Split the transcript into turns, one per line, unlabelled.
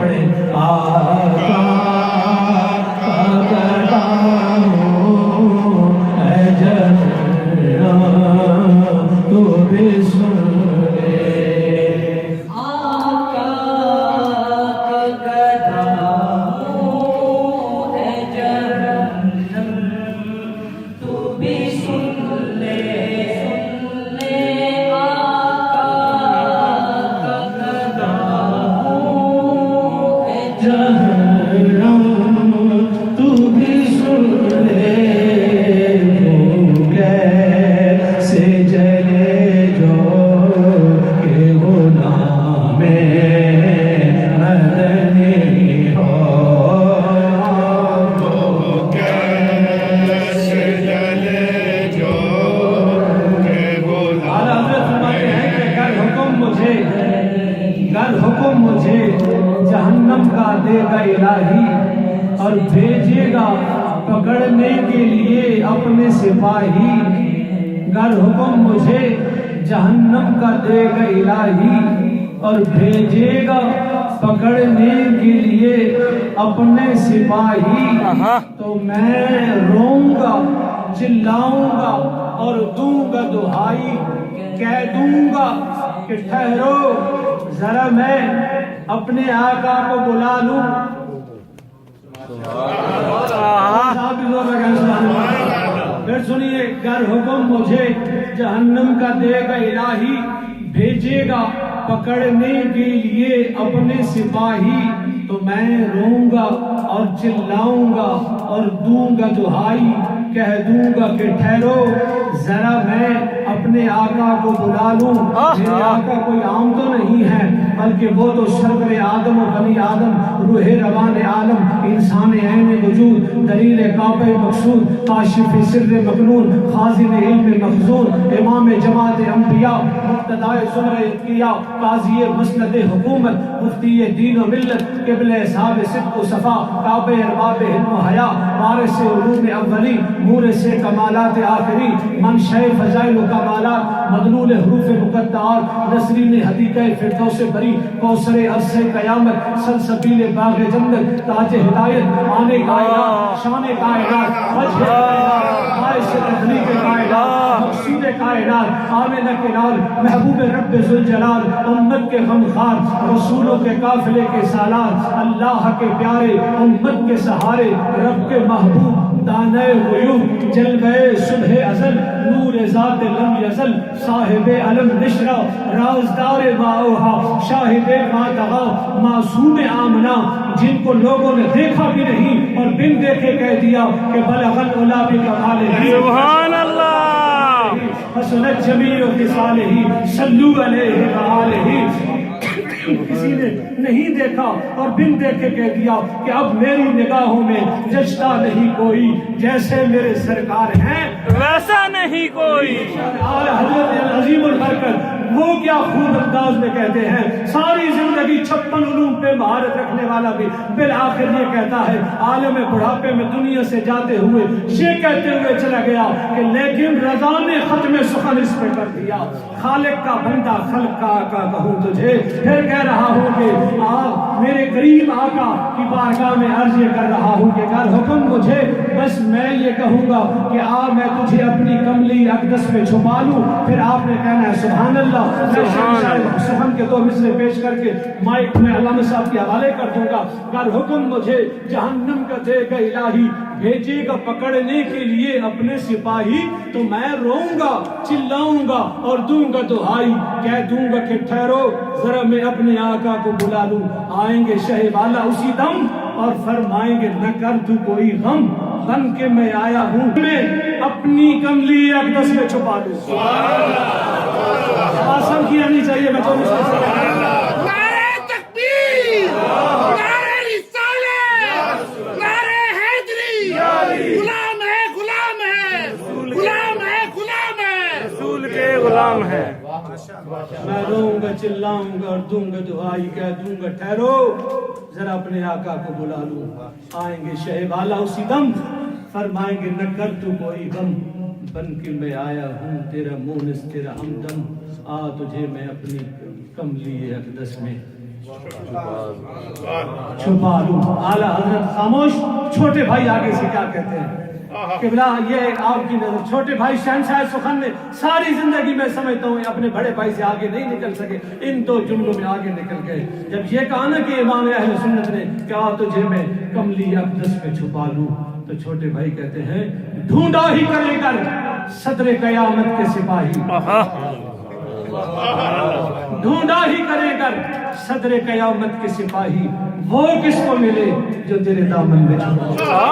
پڑھیں آقا پکڑا ہوں اے جہاں تو بھی سن لے
آقا پکڑا ہوں اے جہنم تو بھی سن لے آقا پکڑا ہوں اے
جہنم تو بھی سن لے کیسے جلے جو کہ غلام مدنی ہو گر حکم مجھے جہنم کا دے گا الہی اور بھیجے گا پکڑنے کے لیے اپنے سپاہی گر حکم مجھے جہنم کا دے گا الہی اور بھیجے گا پکڑنے کے لیے اپنے سپاہی تو میں روؤں گا چلاؤں گا اور دوں گا دہائی کہہ دوں گا کہ ٹھہرو ذرا میں اپنے آقا کو بلا لوں پھر سنیے گر حکم مجھے جہنم کا دے گا الہی بھیجے گا پکڑنے کے لیے اپنے سپاہی تو میں روؤں گا اور چلاؤں گا اور دوں گا دہائی کہہ دوں گا کہ ٹھہرو ذرا میں اپنے آقا کو بلا لوں میرے آقا کوئی عام تو نہیں ہے بلکہ وہ تو سرور آدم و بنی آدم روح روان عالم انسان عین وجود دلیل کعبہ مقصود کاشف سر مکنون خازن علم مخزون امام جماعت انبیاء مقتدائے زمرہ اتقیاء قاضی مسند حکومت مفتی دین و ملت قبلہ صاحب صدق و صفا کعبہ ارباب علم و حیا وارث علوم اولی مورث کمالات آخری منشأ فضائل و کمالات مدلول حروف مقطعات نسرین حدیقہ فردوس بری کوثر عرص قیامت سلسبیل باغ جنت تاج ہدایت آنے کائنات شان کائنات وجہ کائنات باعث تخلیق کائنات مقصود کائنات آمنہ کے نال محبوب رب ذوالجلال امت کے غمخوار رسولوں کے قافلے کے سالار اللہ کے پیارے امت کے سہارے رب کے محبوب دانہ غیوب جلوہ صبح ازل نور ذات لم یزل صاحب علم نشرہ رازدار ماؤہا شاہد ما تغا معصوم آمنہ جن کو لوگوں نے دیکھا بھی نہیں اور بن دیکھے کہہ دیا کہ بلغ العلا بکمالہ
سبحان اللہ
حسنت جمیع خصالہ صلو علیہ وآلہ کسی نے نہیں دیکھا اور بن دیکھے کہہ دیا کہ اب میری نگاہوں میں جچتا نہیں کوئی جیسے میرے سرکار ہیں
ویسا نہیں کوئی
حضرت عظیم البرکت وہ کیا خوب انداز میں کہتے ہیں ساری زندگی 56 علوم پہ مہارت رکھنے والا بھی بالآخر یہ کہتا ہے عالم بڑھاپے میں دنیا سے جاتے ہوئے یہ کہتے ہوئے چلا گیا کہ لیکن رضا نے ختم سخن اس پہ کر دیا خالق کا بندہ خلق کا آقا کہوں تجھے پھر کہہ رہا ہوں کہ میرے قریب آقا کی بارگاہ میں عرض یہ کر رہا ہوں کہ اگر حکم مجھے بس میں یہ کہوں گا کہ میں تجھے اپنی کملی اقدس میں چھپا لوں پھر آپ نے کہنا ہے سبحان اللہ سبحان کے 2 مصرے پیش کر کے مائک میں علامہ صاحب کے حوالے کر دوں گا اگر حکم مجھے جہنم کا دے گا الہی بھیجے گا پکڑنے کے لیے اپنے سپاہی تو میں روؤں گا چلاؤں گا اور دوں گا دہائی کہہ دوں گا کہ ٹھہرو ذرا میں اپنے آقا کو بلا لوں آئیں گے شہ والا اسی دم اور فرمائیں گے نہ کر تو کوئی غم بن کے میں آیا ہوں میں اپنی کملی اقدس میں چھپا لوں آسان کی آنی چاہیے بچوں
نعرہ تکبیر نعرہ رسالت نعرہ حیدری غلام ہے غلام ہے غلام ہے غلام ہے
رسول کے غلام ہیں
میں روؤں گا چلاؤں گا اور دوں گا دعائی کہہ دوں گا ٹھہرو ذرا اپنے آقا کو بلا لوں آئیں گے شہ والا اسی دم فرمائیں گے نہ کر تو کوئی غم بن کے میں آیا ہوں تیرا مونس تیرا ہمدم تجھے میں اپنی کملی اقدس میں چھپا لوں. اعلیٰ حضرت خاموش. چھوٹے بھائی آگے سے کیا کہتے ہیں؟ قبلہ یہ آپ کی نظر. چھوٹے بھائی شہنشاہ سخن نے ساری زندگی میں سمجھتا ہوں اپنے بڑے بھائی سے آگے نہیں نکل سکے, ان دو جملوں میں آگے نکل گئے. جب یہ کہا نا کہ امام اہل سنت نے کہا تجھے میں کملی اقدس میں چھپا لوں, تو چھوٹے بھائی کہتے ہیں ڈھونڈا ہی کرے کر صدر قیامت کے سپاہی, ڈھونڈا ہی کرے کر صدر قیامت کے سپاہی, وہ کس کو ملے جو تیرے دامن میں چھپا.